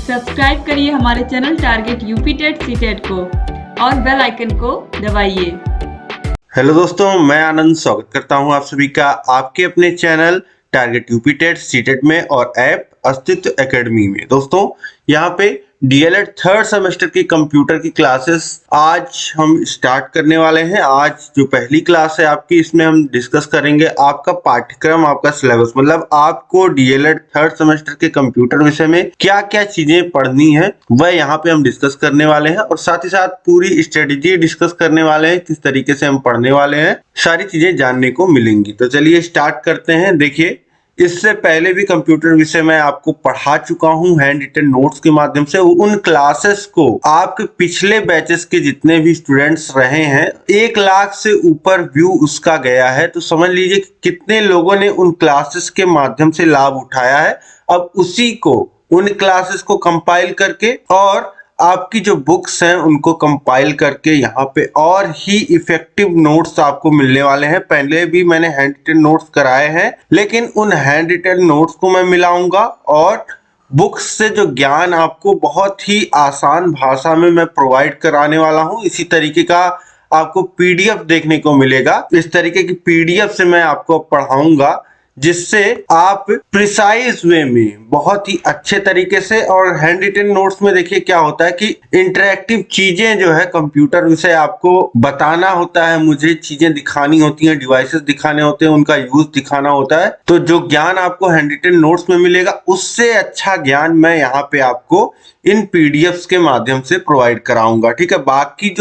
Subscribe करिए हमारे channel target UP TET CTET को और बेल आइकन को दबाइए। हेलो दोस्तों, मैं आनंद स्वागत करता हूं आप सभी का आपके अपने channel target UP TET CTET में और ऐप अस्तित्व एकेडमी में। दोस्तों, यहाँ पे डीएलएड थर्ड सेमेस्टर की कंप्यूटर की क्लासेस आज हम स्टार्ट करने वाले हैं। आज जो पहली क्लास है आपकी, इसमें हम डिस्कस करेंगे आपका पाठ्यक्रम, आपका सिलेबस, मतलब आपको डीएलएड थर्ड सेमेस्टर के कंप्यूटर विषय में क्या क्या चीजें पढ़नी है वह यहाँ पे हम डिस्कस करने वाले हैं और साथ ही साथ पूरी स्ट्रेटेजी डिस्कस करने वाले हैं, किस तरीके से हम पढ़ने वाले हैं, सारी चीजें जानने को मिलेंगी। तो चलिए स्टार्ट करते हैं। देखिए, इससे पहले भी कंप्यूटर विषय में आपको पढ़ा चुका हूं हैंड रिटन नोट्स के माध्यम से। उन क्लासेस को आपके पिछले बैचेस के जितने भी स्टूडेंट्स रहे हैं, 1 लाख से ऊपर व्यू उसका गया है। तो समझ लीजिए कितने लोगों ने उन क्लासेस के माध्यम से लाभ उठाया है। अब उसी को, उन क्लासेस को कंपाइल करके और आपकी जो बुक्स हैं उनको कंपाइल करके यहाँ पे और ही इफेक्टिव नोट्स आपको मिलने वाले हैं। पहले भी मैंने हैंड रिटन नोट्स कराए हैं, लेकिन उन हैंड रिटन नोट्स को मैं मिलाऊंगा और बुक्स से जो ज्ञान आपको बहुत ही आसान भाषा में मैं प्रोवाइड कराने वाला हूँ। इसी तरीके का आपको पीडीएफ देखने को मिलेगा। इस तरीके की पीडीएफ से मैं आपको पढ़ाऊंगा, जिससे आप प्रिसाइज वे में बहुत ही अच्छे तरीके से। और हैंड रिटन नोट्स में देखिए क्या होता है कि इंटरेक्टिव चीजें जो है कंप्यूटर विषय आपको बताना होता है, मुझे चीजें दिखानी होती हैं, डिवाइसेस दिखाने होते हैं, उनका यूज दिखाना होता है। तो जो ज्ञान आपको हैंड रिटन नोट्स में मिलेगा, उससे अच्छा ज्ञान मैं यहाँ पे आपको इन पीडीएफ्स के माध्यम से प्रोवाइड कराऊंगा। ठीक है, बाकी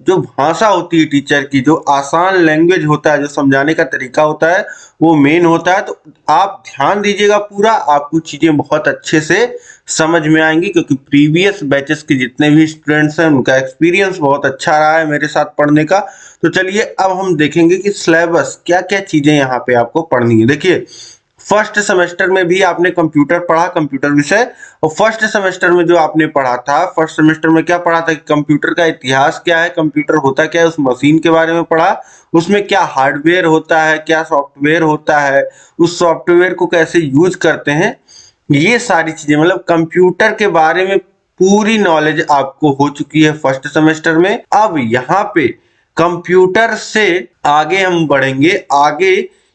जो भाषा होती है टीचर की, जो आसान लैंग्वेज होता है, जो समझाने का तरीका होता है, वो मेन होता है। तो आप ध्यान दीजिएगा पूरा, आपको चीजें बहुत अच्छे से समझ में आएंगी, क्योंकि प्रीवियस बैचेस के जितने भी स्टूडेंट्स हैं उनका एक्सपीरियंस बहुत अच्छा रहा है मेरे साथ पढ़ने का। तो चलिए अब हम देखेंगे कि सिलेबस क्या क्या चीजें यहाँ पे आपको पढ़नी है। देखिए, फर्स्ट सेमेस्टर में भी आपने कंप्यूटर पढ़ा, कंप्यूटर विषय, और फर्स्ट सेमेस्टर में जो आपने पढ़ा था, फर्स्ट सेमेस्टर में क्या पढ़ा था कि कंप्यूटर का इतिहास क्या है, कंप्यूटर होता क्या है, उस मशीन के बारे में पढ़ा, उसमें क्या हार्डवेयर होता है, क्या सॉफ्टवेयर होता है, उस सॉफ्टवेयर को कैसे यूज करते हैं, ये सारी चीजें, मतलब कंप्यूटर के बारे में पूरी नॉलेज आपको हो चुकी है फर्स्ट सेमेस्टर में। अब यहाँ पे कंप्यूटर से आगे हम बढ़ेंगे। आगे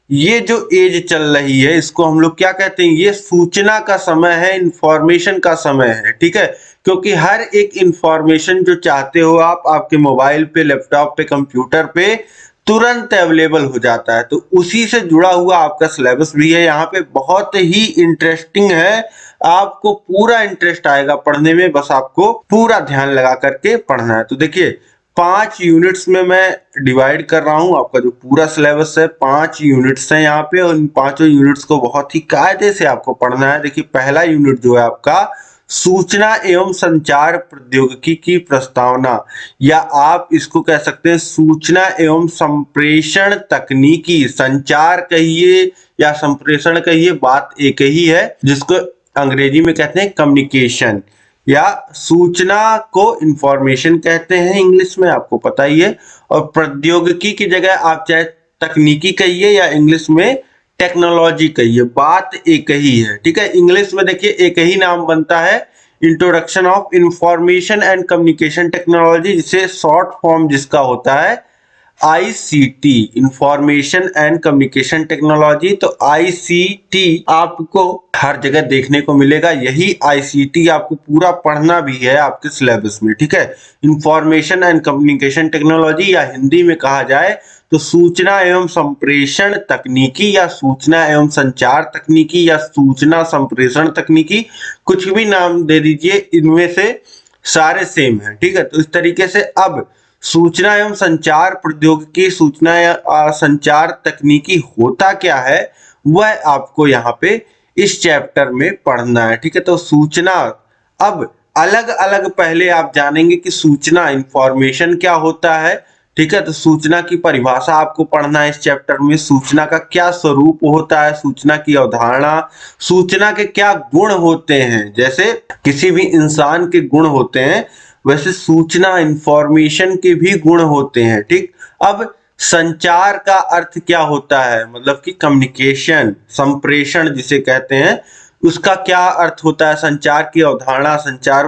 ये जो एज चल रही है, इसको हम लोग क्या कहते हैं, ये सूचना का समय है, इंफॉर्मेशन का समय है। ठीक है, क्योंकि हर एक इंफॉर्मेशन जो चाहते हो आप, आपके मोबाइल पे, लैपटॉप पे, कंप्यूटर पे तुरंत अवेलेबल हो जाता है। तो उसी से जुड़ा हुआ आपका सिलेबस भी है। यहाँ पे बहुत ही इंटरेस्टिंग है, आपको पूरा इंटरेस्ट आएगा पढ़ने में, बस आपको पूरा ध्यान लगा करके पढ़ना है। तो देखिए, 5 यूनिट्स में मैं डिवाइड कर रहा हूं। आपका जो पूरा सिलेबस है 5 यूनिट्स हैं यहाँ पे, और इन 5 यूनिट्स को बहुत ही कायदे से आपको पढ़ना है। देखिए, पहला यूनिट जो है आपका सूचना एवं संचार प्रौद्योगिकी की प्रस्तावना, या आप इसको कह सकते हैं सूचना एवं संप्रेषण तकनीकी। संचार कहिए या संप्रेषण कहिए, बात एक ही है, जिसको अंग्रेजी में कहते हैं कम्युनिकेशन, या सूचना को इंफॉर्मेशन कहते हैं इंग्लिश में, आपको पता ही है। और प्रौद्योगिकी की जगह आप चाहे तकनीकी कहिए या इंग्लिश में टेक्नोलॉजी कहिए, बात एक ही है। ठीक है, इंग्लिश में देखिए एक ही नाम बनता है, introduction of information and communication technology, जिसे शॉर्ट फॉर्म जिसका होता है ICT, information and communication technology. तो आईसीटी आपको हर जगह देखने को मिलेगा, यही आईसीटी आपको पूरा पढ़ना भी है आपके सिलेबस में। ठीक है, इंफॉर्मेशन एंड कम्युनिकेशन टेक्नोलॉजी, या हिंदी में कहा जाए तो सूचना एवं संप्रेषण तकनीकी, या सूचना एवं संचार तकनीकी, या सूचना संप्रेषण तकनीकी, कुछ भी नाम दे दीजिए, इनमें से सारे सेम है। ठीक है, तो इस तरीके से अब सूचना एवं संचार प्रौद्योगिकी, सूचना या संचार तकनीकी होता क्या है, वह आपको यहाँ पे इस चैप्टर में पढ़ना है। ठीक है, तो सूचना, अब अलग अलग पहले आप जानेंगे कि सूचना, इंफॉर्मेशन क्या होता है। ठीक है, तो सूचना की परिभाषा आपको पढ़ना है इस चैप्टर में। सूचना का क्या स्वरूप होता है, सूचना की अवधारणा, सूचना के क्या गुण होते हैं, जैसे किसी भी इंसान के गुण होते हैं, वैसे सूचना, इंफॉर्मेशन के भी गुण होते हैं। ठीक, अब संचार का अर्थ क्या होता है, मतलब कि कम्युनिकेशन, संप्रेषण जिसे कहते हैं, उसका क्या अर्थ होता है, संचार की अवधारणा, संचार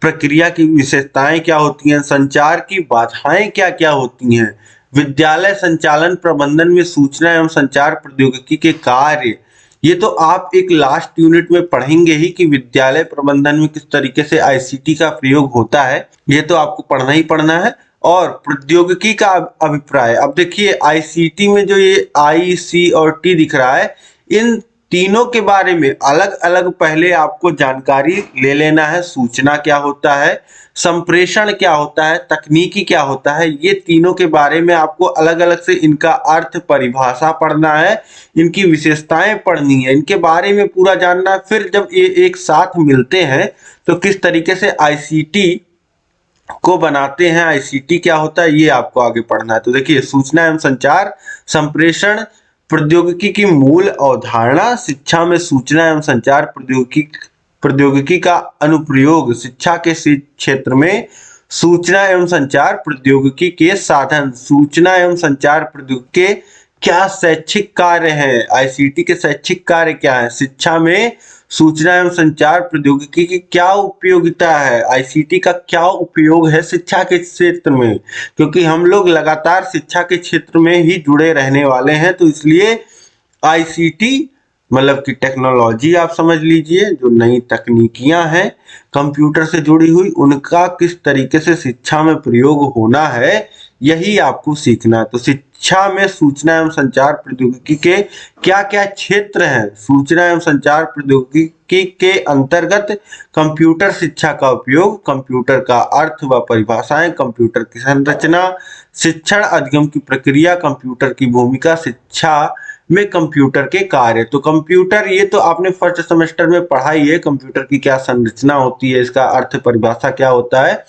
प्रक्रिया की विशेषताएं क्या होती हैं, संचार की बाधाएं क्या क्या होती हैं, विद्यालय संचालन प्रबंधन में सूचना एवं संचार प्रौद्योगिकी के कार्य। ये तो आप एक लास्ट यूनिट में पढ़ेंगे ही कि विद्यालय प्रबंधन में किस तरीके से आईसीटी का प्रयोग होता है, ये तो आपको पढ़ना ही पढ़ना है। और प्रौद्योगिकी का अभिप्राय, अब देखिए आईसीटी में जो ये आई, सी और टी दिख रहा है, इन तीनों के बारे में अलग अलग पहले आपको जानकारी ले लेना है। सूचना क्या होता है, संप्रेषण क्या होता है, तकनीकी क्या होता है, ये तीनों के बारे में आपको अलग अलग से इनका अर्थ, परिभाषा पढ़ना है, इनकी विशेषताएं पढ़नी है, इनके बारे में पूरा जानना है। फिर जब ये एक साथ मिलते हैं तो किस तरीके से आईसीटी को बनाते हैं, आईसीटी क्या होता है, ये आपको आगे पढ़ना है। तो देखिए, सूचना एवं संचार संप्रेषण प्रौद्योगिकी की मूल अवधारणा, शिक्षा में सूचना एवं संचार प्रौद्योगिकी का अनुप्रयोग, शिक्षा के क्षेत्र में सूचना एवं संचार प्रौद्योगिकी के साधन, सूचना एवं संचार प्रौद्योगिकी के क्या शैक्षिक कार्य हैं, आईसीटी के शैक्षिक कार्य क्या है, शिक्षा में सूचना एवं संचार प्रौद्योगिकी की क्या उपयोगिता है, आईसीटी का क्या उपयोग है शिक्षा के क्षेत्र में, क्योंकि हम लोग लगातार शिक्षा के क्षेत्र में ही जुड़े रहने वाले हैं। तो इसलिए आईसीटी मतलब कि टेक्नोलॉजी आप समझ लीजिए, जो नई तकनीकियां हैं कंप्यूटर से जुड़ी हुई, उनका किस तरीके से शिक्षा में प्रयोग होना है, यही आपको सीखना है। तो शिक्षा में सूचना एवं संचार प्रौद्योगिकी के क्या क्या क्षेत्र हैं, सूचना एवं संचार प्रौद्योगिकी के अंतर्गत कंप्यूटर शिक्षा का उपयोग, कंप्यूटर का अर्थ व परिभाषाएं, कंप्यूटर की संरचना, शिक्षण अधिगम की प्रक्रिया, कंप्यूटर की भूमिका शिक्षा में कंप्यूटर के कार्य। तो कंप्यूटर, ये तो आपने फर्स्ट सेमेस्टर में पढ़ा ही है, कंप्यूटर की क्या संरचना होती है, इसका अर्थ परिभाषा क्या होता है,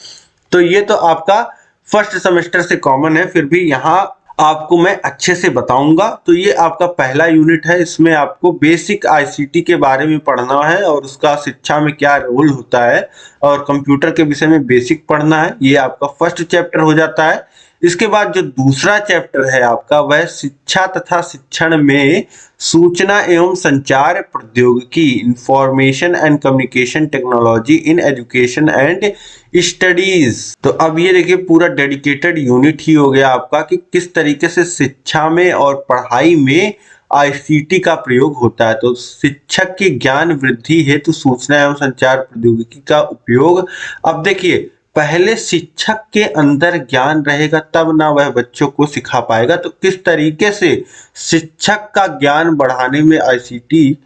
तो ये तो आपका फर्स्ट सेमेस्टर से कॉमन है। फिर भी यहाँ आपको मैं अच्छे से बताऊंगा। तो ये आपका पहला यूनिट है, इसमें आपको बेसिक आईसीटी के बारे में पढ़ना है और उसका शिक्षा में क्या रोल होता है और कंप्यूटर के विषय में बेसिक पढ़ना है। ये आपका फर्स्ट चैप्टर हो जाता है। इसके बाद जो दूसरा चैप्टर है आपका, वह शिक्षा तथा शिक्षण में सूचना एवं संचार प्रौद्योगिकी, information and communication technology in education and studies. तो अब ये देखिए, पूरा डेडिकेटेड यूनिट ही हो गया आपका कि किस तरीके से शिक्षा में और पढ़ाई में आईसीटी का प्रयोग होता है। तो शिक्षक की ज्ञान वृद्धि हेतु सूचना एवं संचार प्रौद्योगिकी का उपयोग। अब देखिए, पहले शिक्षक के अंदर ज्ञान रहेगा तब ना वह बच्चों को सिखा पाएगा। तो किस तरीके से शिक्षक का ज्ञान बढ़ाने में आईसीटी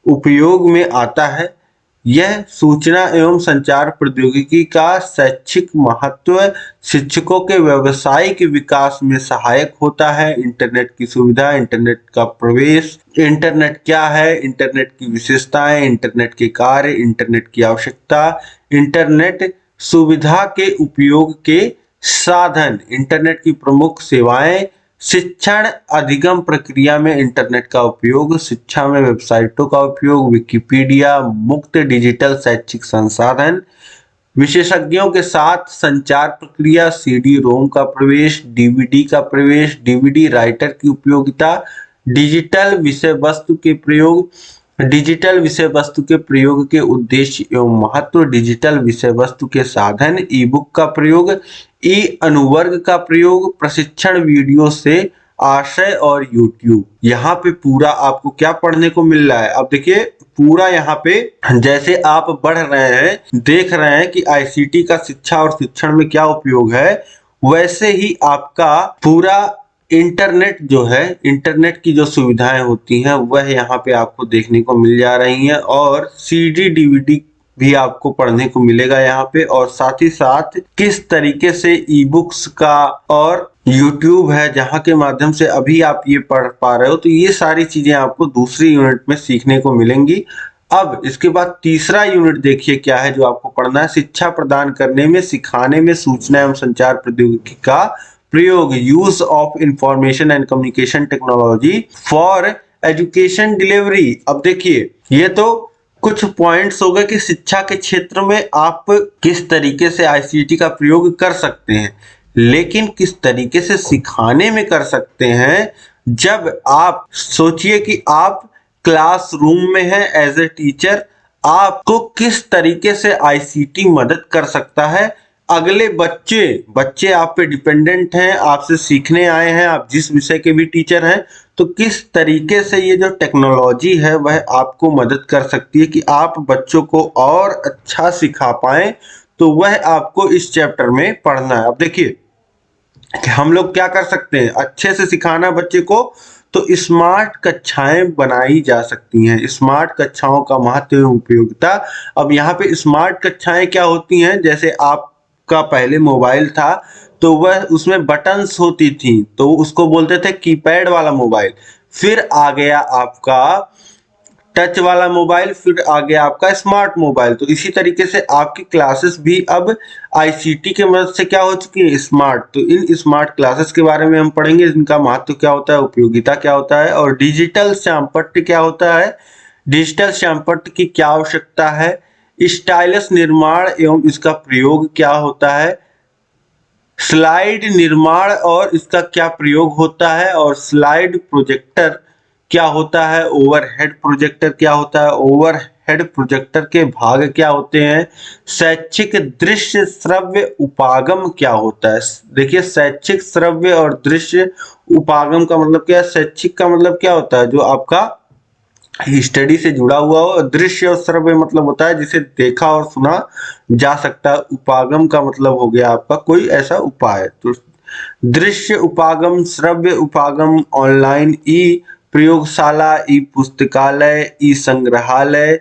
उपयोग में आता है, यह सूचना एवं संचार प्रौद्योगिकी का शैक्षिक महत्व, शिक्षकों के व्यावसायिक विकास में सहायक होता है। इंटरनेट की सुविधा, इंटरनेट का प्रवेश, इंटरनेट क्या है, इंटरनेट की विशेषताएं, इंटरनेट के कार्य, इंटरनेट की आवश्यकता, इंटरनेट सुविधा के उपयोग के साधन, इंटरनेट की प्रमुख सेवाएं, शिक्षण अधिगम प्रक्रिया में इंटरनेट का उपयोग, शिक्षा में वेबसाइटों का उपयोग, विकिपीडिया, मुक्त डिजिटल शैक्षिक संसाधन, विशेषज्ञों के साथ संचार प्रक्रिया, सीडी रोम का प्रवेश, डीवीडी का प्रवेश, डीवीडी राइटर की उपयोगिता, डिजिटल विषय वस्तु के प्रयोग, डिजिटल विषय वस्तु के प्रयोग के उद्देश्य एवं महत्व, डिजिटल विषय वस्तु के साधन, ई बुक का प्रयोग, ई अनुवर्ग का प्रयोग, प्रशिक्षण वीडियो से आशय और यूट्यूब। यहाँ पे पूरा आपको क्या पढ़ने को मिल रहा है। अब देखिए, पूरा यहाँ पे जैसे आप बढ़ रहे हैं, देख रहे हैं कि आईसीटी का शिक्षा और शिक्षण में क्या उपयोग है, वैसे ही आपका पूरा इंटरनेट जो है, इंटरनेट की जो सुविधाएं होती हैं वह यहाँ पे आपको देखने को मिल जा रही हैं, और सीडी डीवीडी भी आपको पढ़ने को मिलेगा यहाँ पे, और साथ ही साथ किस तरीके से ई बुक्स का और यूट्यूब है जहाँ के माध्यम से अभी आप ये पढ़ पा रहे हो। तो ये सारी चीजें आपको दूसरी यूनिट में सीखने को मिलेंगी। अब इसके बाद तीसरा यूनिट देखिए क्या है जो आपको पढ़ना है, शिक्षा प्रदान करने में, सिखाने में सूचना एवं संचार प्रौद्योगिकी का प्रयोग, use of information and communication technology for education delivery. अब देखिए, ये तो कुछ पॉइंट्स हो गए कि शिक्षा के क्षेत्र में आप किस तरीके से आईसीटी का प्रयोग कर सकते हैं, लेकिन किस तरीके से सिखाने में कर सकते हैं। जब आप सोचिए कि आप क्लासरूम में हैं एज ए टीचर, आपको किस तरीके से आईसीटी मदद कर सकता है। अगले बच्चे आप पे डिपेंडेंट हैं, आपसे सीखने आए हैं, आप जिस विषय के भी टीचर हैं, तो किस तरीके से ये जो टेक्नोलॉजी है वह आपको मदद कर सकती है कि आप बच्चों को और अच्छा सिखा पाएं। तो वह आपको इस चैप्टर में पढ़ना है। अब देखिए कि हम लोग क्या कर सकते हैं, अच्छे से सिखाना बच्चे को, तो स्मार्ट कक्षाएं बनाई जा सकती हैं। स्मार्ट कक्षाओं का महत्व एवं उपयोगिता। अब यहाँ पे स्मार्ट कक्षाएं क्या होती हैं, जैसे आपका पहले मोबाइल था तो वह उसमें बटन्स होती थी, तो उसको बोलते थे कीपैड वाला मोबाइल। फिर आ गया आपका टच वाला मोबाइल, फिर आ गया आपका स्मार्ट मोबाइल। तो इसी तरीके से आपकी क्लासेस भी अब आईसीटी के मदद से क्या हो चुकी है, स्मार्ट। तो इन स्मार्ट क्लासेस के बारे में हम पढ़ेंगे, इनका महत्व क्या होता है, उपयोगिता क्या होता है, और डिजिटल श्यामपट्ट क्या होता है, डिजिटल श्यामपट्ट की क्या आवश्यकता है, स्टाइलस निर्माण एवं इसका प्रयोग क्या होता है, स्लाइड निर्माण और इसका क्या प्रयोग होता है, और स्लाइड प्रोजेक्टर क्या होता है, ओवरहेड प्रोजेक्टर क्या होता है, ओवरहेड प्रोजेक्टर के भाग क्या होते हैं, शैक्षिक दृश्य श्रव्य उपागम क्या होता है। देखिए शैक्षिक श्रव्य और दृश्य उपागम का मतलब क्या है, शैक्षिक का मतलब क्या होता है जो आपका स्टडी से जुड़ा हुआ हो, दृश्य और श्रव्य मतलब होता है जिसे देखा और सुना जा सकता है, उपागम का मतलब हो गया आपका कोई ऐसा उपाय। तो दृश्य उपागम, श्रव्य उपागम, ऑनलाइन ई प्रयोगशाला, ई पुस्तकालय, ई संग्रहालय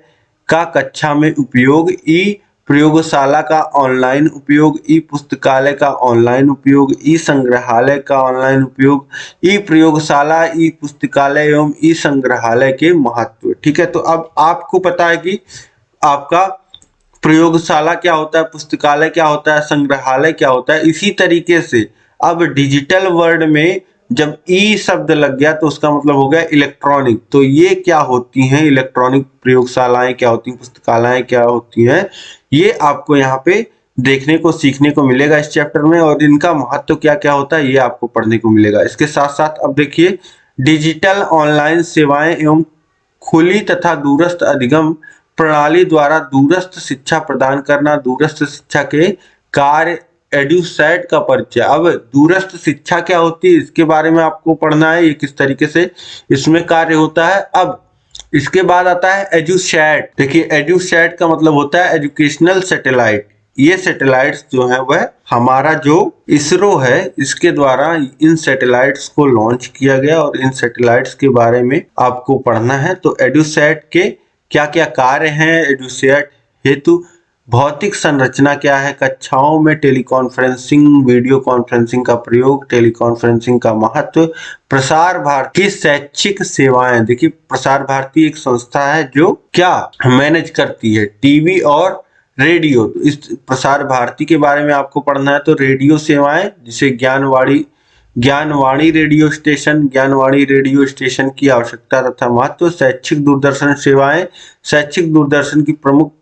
का कक्षा में उपयोग, ई प्रयोगशाला का ऑनलाइन उपयोग, ई पुस्तकालय का ऑनलाइन उपयोग, ई संग्रहालय का ऑनलाइन उपयोग, ई प्रयोगशाला, ई पुस्तकालय एवं ई संग्रहालय के महत्व। ठीक है, तो अब आपको पता है कि आपका प्रयोगशाला क्या होता है, पुस्तकालय क्या होता है, संग्रहालय क्या होता है। इसी तरीके से अब डिजिटल वर्ल्ड में जब ई शब्द लग गया तो उसका मतलब हो गया इलेक्ट्रॉनिक। तो ये क्या होती हैं, इलेक्ट्रॉनिक प्रयोगशालाएं क्या होती हैं, पुस्तकालय क्या होती हैं, ये आपको यहाँ पे देखने को सीखने को मिलेगा इस चैप्टर में, और इनका महत्व क्या क्या होता है ये आपको पढ़ने को मिलेगा। इसके साथ साथ अब देखिए डिजिटल ऑनलाइन सेवाएं एवं खुली तथा दूरस्थ अधिगम प्रणाली द्वारा दूरस्थ शिक्षा प्रदान करना, दूरस्थ शिक्षा के कार्य, एडुसेट का परिचय। अब दूरस्थ शिक्षा क्या होती है इसके बारे में आपको पढ़ना है, ये किस तरीके से इसमें कार्य होता है। अब इसके बाद आता है एडुसेट। देखिए एडुसेट का मतलब होता है एजुकेशनल सैटेलाइट। ये सैटेलाइट्स जो है वह हमारा जो इसरो है इसके द्वारा इन सैटेलाइट्स को लॉन्च किया गया, और इन सैटेलाइट्स के बारे में आपको पढ़ना है। तो एडुसेट के क्या क्या कार्य हैं, एडुसेट हेतु भौतिक संरचना क्या है, कक्षाओं में टेलीकॉन्फ्रेंसिंग, वीडियो कॉन्फ्रेंसिंग का प्रयोग, टेलीकॉन्फ्रेंसिंग का महत्व, प्रसार भारती शैक्षिक सेवाएं। देखिए प्रसार भारती एक संस्था है जो क्या मैनेज करती है टीवी और रेडियो। तो इस प्रसार भारती के बारे में आपको पढ़ना है। तो रेडियो सेवाएं जिसे Gyanvani radio station, Gyanvani radio station की आवश्यकता तथा महत्व, शैक्षिक दूरदर्शन सेवाएं, शैक्षिक दूरदर्शन की प्रमुख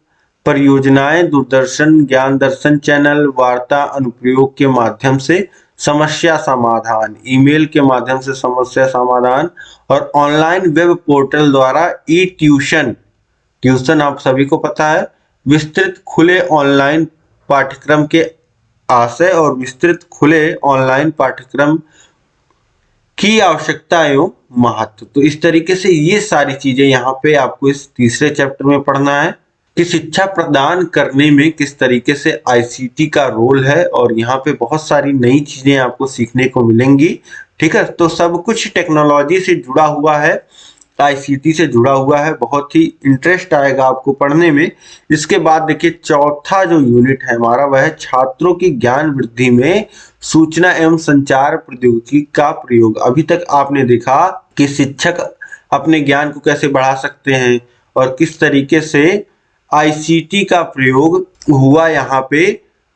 परियोजनाएं, दूरदर्शन ज्ञान दर्शन चैनल, वार्ता अनुप्रयोग के माध्यम से समस्या समाधान, ईमेल के माध्यम से समस्या समाधान, और ऑनलाइन वेब पोर्टल द्वारा ई ट्यूशन आप सभी को पता है, विस्तृत खुले ऑनलाइन पाठ्यक्रम के आशय और विस्तृत खुले ऑनलाइन पाठ्यक्रम की आवश्यकता एवं महत्व। तो इस तरीके से ये सारी चीजें यहाँ पे आपको इस तीसरे चैप्टर में पढ़ना है कि शिक्षा प्रदान करने में किस तरीके से आईसीटी का रोल है, और यहाँ पे बहुत सारी नई चीजें आपको सीखने को मिलेंगी। ठीक है, तो सब कुछ टेक्नोलॉजी से जुड़ा हुआ है, आईसीटी से जुड़ा हुआ है, बहुत ही इंटरेस्ट आएगा आपको पढ़ने में। इसके बाद देखिए चौथा जो यूनिट है हमारा वह है छात्रों की ज्ञान वृद्धि में सूचना एवं संचार प्रौद्योगिकी का प्रयोग। अभी तक आपने देखा कि शिक्षक अपने ज्ञान को कैसे बढ़ा सकते हैं और किस तरीके से आईसीटी का प्रयोग हुआ यहाँ पे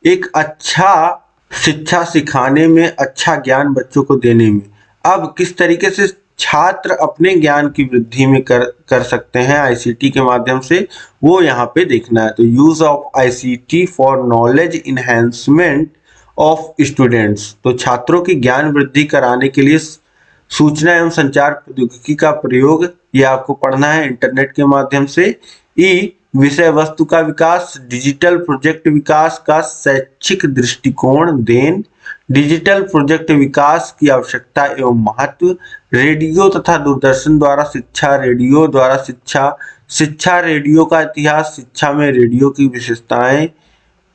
एक अच्छा शिक्षा सिखाने में, अच्छा ज्ञान बच्चों को देने में। अब किस तरीके से छात्र अपने ज्ञान की वृद्धि में कर सकते हैं आईसीटी के माध्यम से, वो यहाँ पे देखना है। तो use of ICT for knowledge enhancement of students. तो छात्रों की ज्ञान वृद्धि कराने के लिए सूचना एवं संचार प्रौद्योगिकी का प्रयोग ये आपको पढ़ना है इंटरनेट के माध्यम से। ई विषय वस्तु का विकास, डिजिटल प्रोजेक्ट विकास का शैक्षिक दृष्टिकोण, देन डिजिटल प्रोजेक्ट विकास की आवश्यकता एवं महत्व, रेडियो तथा दूरदर्शन द्वारा शिक्षा, रेडियो द्वारा शिक्षा, शिक्षा रेडियो का इतिहास, शिक्षा में रेडियो की विशेषताएं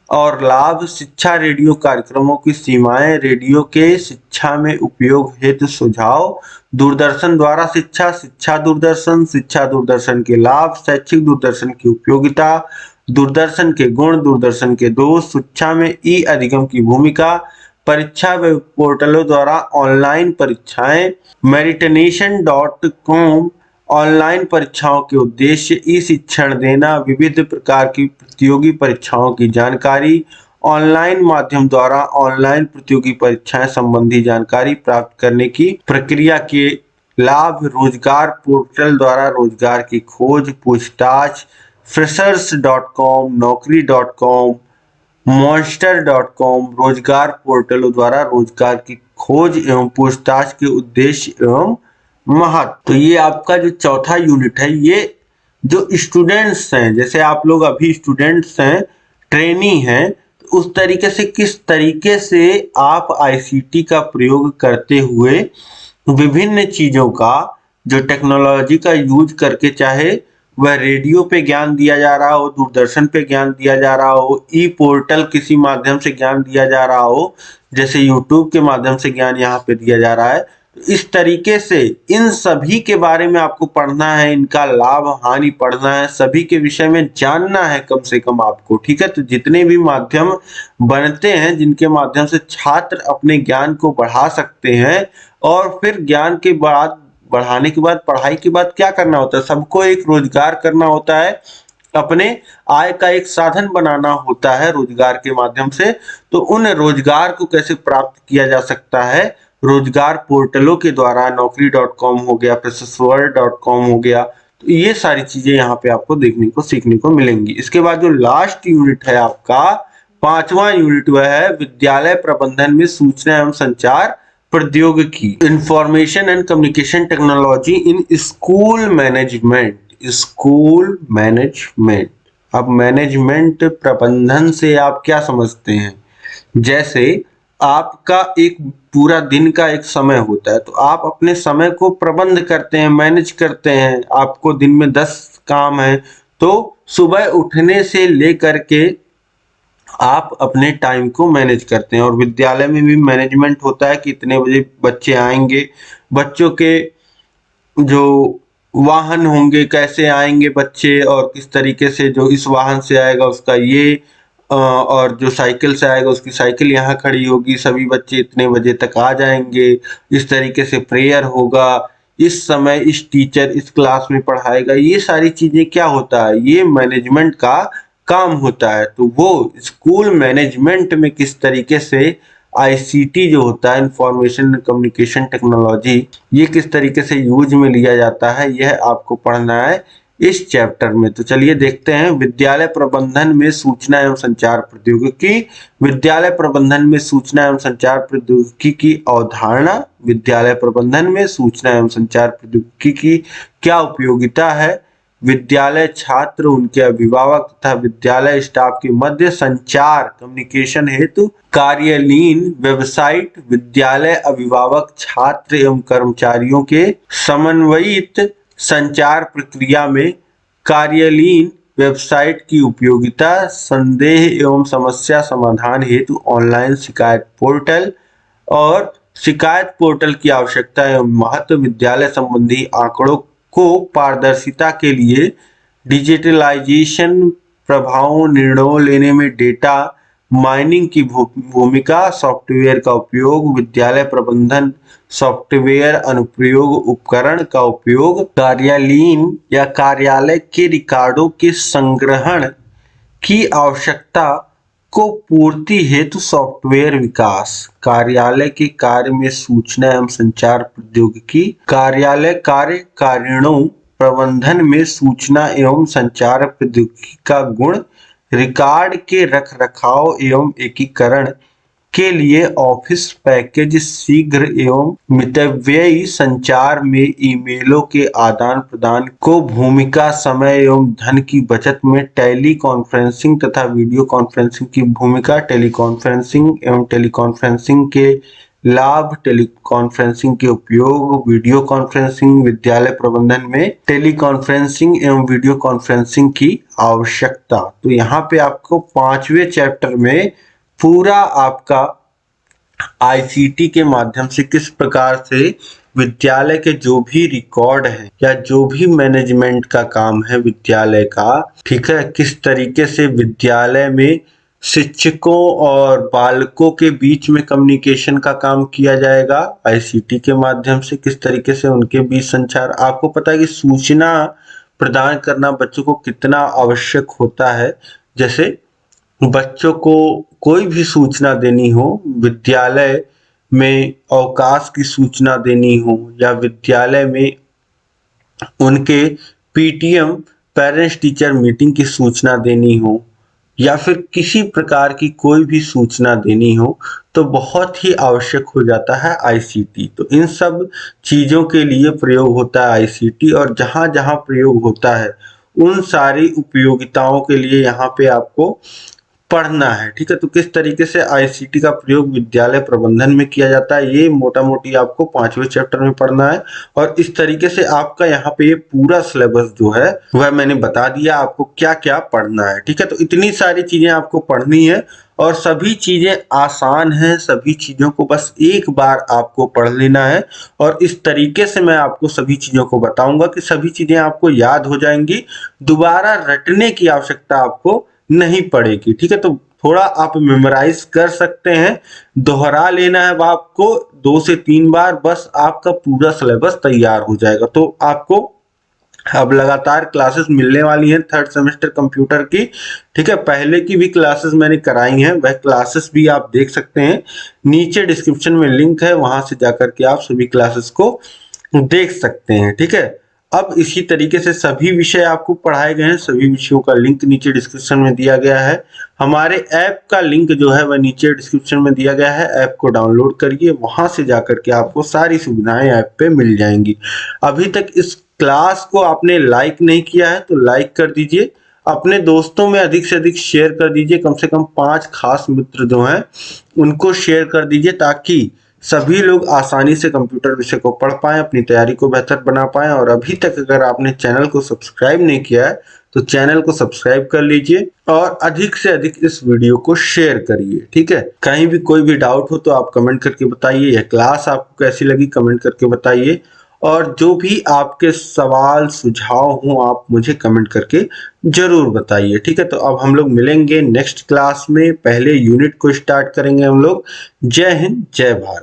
और लाभ, शिक्षा रेडियो कार्यक्रमों की सीमाएं, रेडियो के शिक्षा में उपयोग हेतु सुझाव, दूरदर्शन द्वारा शिक्षा, शिक्षा दूरदर्शन के लाभ, शैक्षिक दूरदर्शन की उपयोगिता, दूरदर्शन के गुण, दूरदर्शन के दोष, शिक्षा में ई अधिगम की भूमिका, परीक्षा वेब पोर्टलों द्वारा ऑनलाइन परीक्षाएं, meritnation.com ऑनलाइन परीक्षाओं के उद्देश्य, ई शिक्षण देना, विविध प्रकार की प्रतियोगी परीक्षाओं की जानकारी, ऑनलाइन माध्यम द्वारा ऑनलाइन प्रतियोगी परीक्षाएं संबंधी जानकारी प्राप्त करने की प्रक्रिया के लाभ, रोजगार पोर्टल द्वारा रोजगार की खोज, पूछताछ, freshers.com, naukri.com, monster.com रोजगार पोर्टलों द्वारा रोजगार की खोज एवं पूछताछ के उद्देश्य एवं महत्व। तो ये आपका जो चौथा यूनिट है, ये जो स्टूडेंट्स हैं, जैसे आप लोग अभी स्टूडेंट्स हैं, ट्रेनी हैं, तो उस तरीके से किस तरीके से आप आईसीटी का प्रयोग करते हुए विभिन्न चीजों का, जो टेक्नोलॉजी का यूज करके, चाहे वह रेडियो पे ज्ञान दिया जा रहा हो, दूरदर्शन पे ज्ञान दिया जा रहा हो, ई पोर्टल किसी माध्यम से ज्ञान दिया जा रहा हो, जैसे यूट्यूब के माध्यम से ज्ञान यहाँ पे दिया जा रहा है, इस तरीके से इन सभी के बारे में आपको पढ़ना है, इनका लाभ हानि पढ़ना है, सभी के विषय में जानना है कम से कम आपको, ठीक है। तो जितने भी माध्यम बनते हैं जिनके माध्यम से छात्र अपने ज्ञान को बढ़ा सकते हैं, और फिर ज्ञान के बाद, बढ़ाने के बाद, पढ़ाई के बाद क्या करना होता है, सबको एक रोजगार करना होता है, अपने आय का एक साधन बनाना होता है रोजगार के माध्यम से। तो उन रोजगार को कैसे प्राप्त किया जा सकता है, रोजगार पोर्टलों के द्वारा, naukri.com हो गया, freshers.com हो गया, तो ये सारी चीजें यहाँ पे आपको देखने को, सीखने को मिलेंगी। इसके बाद जो लास्ट यूनिट है आपका, पांचवा यूनिट, वह है विद्यालय प्रबंधन में सूचना एवं संचार प्रौद्योगिकी, information and communication technology in school management. School management, अब मैनेजमेंट प्रबंधन से आप क्या समझते हैं, जैसे आपका एक पूरा दिन का एक समय होता है, तो आप अपने समय को प्रबंध करते हैं, मैनेज करते हैं। आपको दिन में 10 काम है, तो सुबह उठने से लेकर के आप अपने टाइम को मैनेज करते हैं। और विद्यालय में भी मैनेजमेंट होता है कि इतने बजे बच्चे आएंगे, बच्चों के जो वाहन होंगे, कैसे आएंगे बच्चे, और किस तरीके से, जो इस वाहन से आएगा उसका ये, और जो साइकिल से आएगा उसकी साइकिल यहाँ खड़ी होगी, सभी बच्चे इतने बजे तक आ जाएंगे, इस तरीके से प्रेयर होगा, इस समय इस टीचर इस क्लास में पढ़ाएगा। ये सारी चीजें क्या होता है, ये मैनेजमेंट का काम होता है। तो वो स्कूल मैनेजमेंट में किस तरीके से आईसीटी जो होता है, इंफॉर्मेशन कम्युनिकेशन टेक्नोलॉजी, ये किस तरीके से यूज में लिया जाता है, यह आपको पढ़ना है इस चैप्टर में। तो चलिए देखते हैं, विद्यालय प्रबंधन में सूचना एवं संचार प्रौद्योगिकी। विद्यालय प्रबंधन में सूचना एवं संचार प्रौद्योगिकी की अवधारणा, विद्यालय प्रबंधन में सूचना एवं संचार प्रौद्योगिकी की क्या उपयोगिता है, विद्यालय छात्र, उनके अभिभावक तथा विद्यालय स्टाफ के मध्य संचार कम्युनिकेशन हेतु कार्यालयीन वेबसाइट, विद्यालय अभिभावक छात्र एवं कर्मचारियों के समन्वयित संचार प्रक्रिया में कार्यालयीन वेबसाइट की उपयोगिता, संदेह एवं समस्या समाधान हेतु ऑनलाइन शिकायत पोर्टल, और शिकायत पोर्टल की आवश्यकता एवं महत्व, विद्यालय संबंधी आंकड़ों को पारदर्शिता के लिए डिजिटलाइजेशन, प्रभावों, निर्णयों लेने में डेटा माइनिंग की भूमिका, सॉफ्टवेयर का उपयोग, विद्यालय प्रबंधन सॉफ्टवेयर अनुप्रयोग उपकरण का उपयोग, कार्यालयीन या कार्यालय के रिकॉर्डों के संग्रहण की आवश्यकता को पूर्ति हेतु सॉफ्टवेयर विकास, कार्यालय के कार्य में सूचना एवं संचार प्रौद्योगिकी, कार्यालय कार्य कारिणों प्रबंधन में सूचना एवं संचार प्रौद्योगिकी का गुण, रिकॉर्ड के रख रखाव एवं एकीकरण के लिए ऑफिस पैकेज शीघ्र एवं मितव्ययी संचार में ईमेलों के आदान प्रदान को भूमिका समय एवं धन की बचत में टेली कॉन्फ्रेंसिंग तथा वीडियो कॉन्फ्रेंसिंग की भूमिका, टेलीकॉन्फ्रेंसिंग एवं टेलीकॉन्फ्रेंसिंग के लाभ, टेलीकॉन्फ्रेंसिंग के उपयोग, वीडियो कॉन्फ्रेंसिंग, विद्यालय प्रबंधन में टेलीकॉन्फ्रेंसिंग एवं वीडियो कॉन्फ्रेंसिंग की आवश्यकता। तो यहाँ पे आपको 5वें चैप्टर में पूरा आपका आईसीटी के माध्यम से किस प्रकार से विद्यालय के जो भी रिकॉर्ड है या जो भी मैनेजमेंट का काम है विद्यालय का, ठीक है, किस तरीके से विद्यालय में शिक्षकों और बालकों के बीच में कम्युनिकेशन का काम किया जाएगा आईसीटी के माध्यम से, किस तरीके से उनके बीच संचार। आपको पता है कि सूचना प्रदान करना बच्चों को कितना आवश्यक होता है। जैसे बच्चों को कोई भी सूचना देनी हो, विद्यालय में अवकाश की सूचना देनी हो या विद्यालय में उनके पीटीएम पेरेंट्स टीचर मीटिंग की सूचना देनी हो या फिर किसी प्रकार की कोई भी सूचना देनी हो, तो बहुत ही आवश्यक हो जाता है आईसीटी। तो इन सब चीज़ों के लिए प्रयोग होता है आईसीटी, और जहाँ जहाँ प्रयोग होता है उन सारी उपयोगिताओं के लिए यहाँ पे आपको पढ़ना है, ठीक है। तो किस तरीके से आईसीटी का प्रयोग विद्यालय प्रबंधन में किया जाता है, ये मोटा मोटी आपको 5वें चैप्टर में पढ़ना है। और इस तरीके से आपका यहाँ पे ये पूरा सिलेबस जो है वह मैंने बता दिया आपको क्या क्या पढ़ना है, ठीक है। तो इतनी सारी चीजें आपको पढ़नी है और सभी चीजें आसान हैं, सभी चीजों को बस एक बार आपको पढ़ लेना है। और इस तरीके से मैं आपको सभी चीजों को बताऊंगा कि सभी चीजें आपको याद हो जाएंगी, दोबारा रटने की आवश्यकता आपको नहीं पड़ेगी, ठीक है। तो थोड़ा आप मेमोराइज कर सकते हैं, दोहरा लेना है आपको 2 से 3 बार, बस आपका पूरा सिलेबस तैयार हो जाएगा। तो आपको अब लगातार क्लासेस मिलने वाली हैं 3rd सेमेस्टर कंप्यूटर की, ठीक है। पहले की भी क्लासेस मैंने कराई हैं, वह क्लासेस भी आप देख सकते हैं, नीचे डिस्क्रिप्शन में लिंक है, वहां से जाकर के आप सभी क्लासेस को देख सकते हैं, ठीक है। अब इसी तरीके से सभी विषय आपको पढ़ाए गए हैं, सभी विषयों का लिंक नीचे डिस्क्रिप्शन में दिया गया है। हमारे ऐप का लिंक जो है वह नीचे डिस्क्रिप्शन में दिया गया है, ऐप को डाउनलोड करिए, वहां से जाकर के आपको सारी सुविधाएं ऐप पे मिल जाएंगी। अभी तक इस क्लास को आपने लाइक नहीं किया है तो लाइक कर दीजिए, अपने दोस्तों में अधिक से अधिक शेयर कर दीजिए, कम से कम 5 खास मित्र जो हैं उनको शेयर कर दीजिए, ताकि सभी लोग आसानी से कंप्यूटर विषय को पढ़ पाएं, अपनी तैयारी को बेहतर बना पाएं। और अभी तक अगर आपने चैनल को सब्सक्राइब नहीं किया है तो चैनल को सब्सक्राइब कर लीजिए और अधिक से अधिक इस वीडियो को शेयर करिए, ठीक है। कहीं भी कोई भी डाउट हो तो आप कमेंट करके बताइए, यह क्लास आपको कैसी लगी कमेंट करके बताइए, और जो भी आपके सवाल सुझाव हो आप मुझे कमेंट करके जरूर बताइए, ठीक है। तो अब हम लोग मिलेंगे नेक्स्ट क्लास में, पहले यूनिट को स्टार्ट करेंगे हम लोग। जय हिंद, जय भारत।